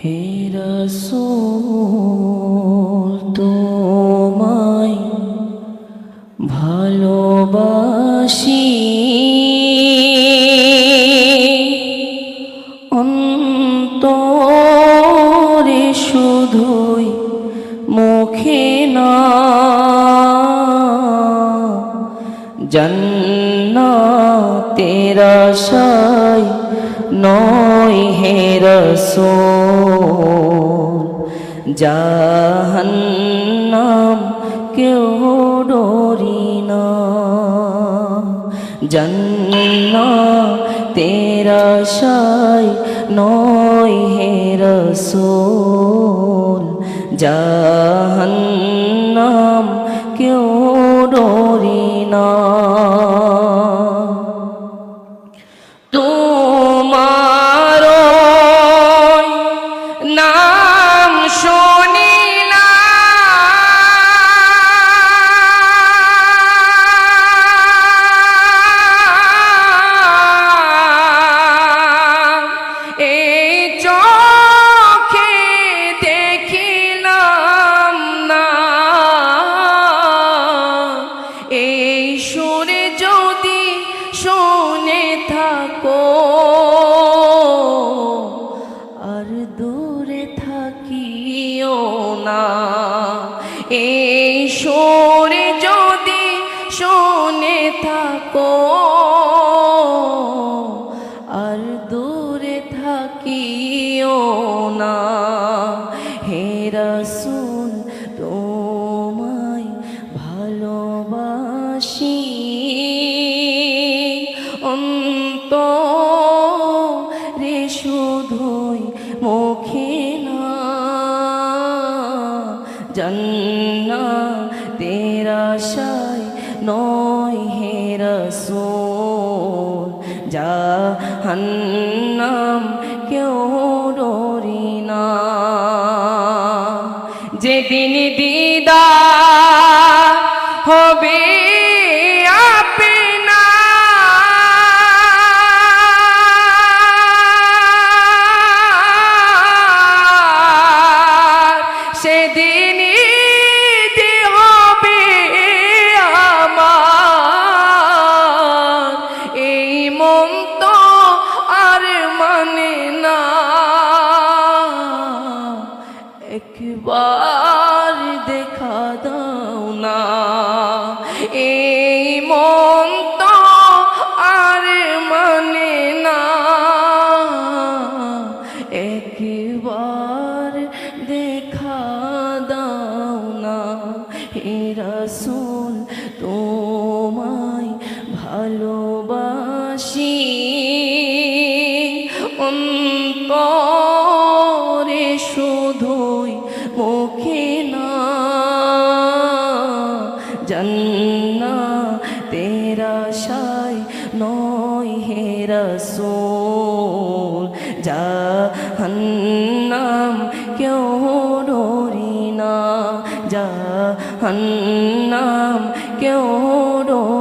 হে রাসূল তোমায় ভালোবাসি, অন্তরে শুধুই মুখে না। জান্নাতের আশায় নয় হে রাসূল, জাহান্নাম কেউ ডরি না। জান্নাতের আশায় নয় হে রাসূল, জাহান্নাম কেউ ডরি না। তোমার নাম শুনিলাম, এই চোখে দেখিলাম না। এই সুরে যদি শুনে থাকো, আর দূরে থাকিও না। এই সুরে যদি শুনে থাকো, আর দূরে থাকিও না। হে রাসূল তোমায় ভালোবাসি, অন্তরে শুধুই মুখে না। জান্নাতের আশায় নয় হে রাসূল, জাহান্নাম কেউ ডরি না। যেদিন দিদার হবে সেদিন হবে আমার, এই মন তো আর মানে না। একবার দেখা দাও না, এই মন তো আর মানে না। একবার দেখা দাও না। হে রাসূল তোমায় ভালোবাসি, অন্তরে শুধুই মুখে না। জান্নাতের আশায় নয় হে রাসূল, জাহান্নাম কেউ ডরি না। জাহান্নাম কেউ ডরি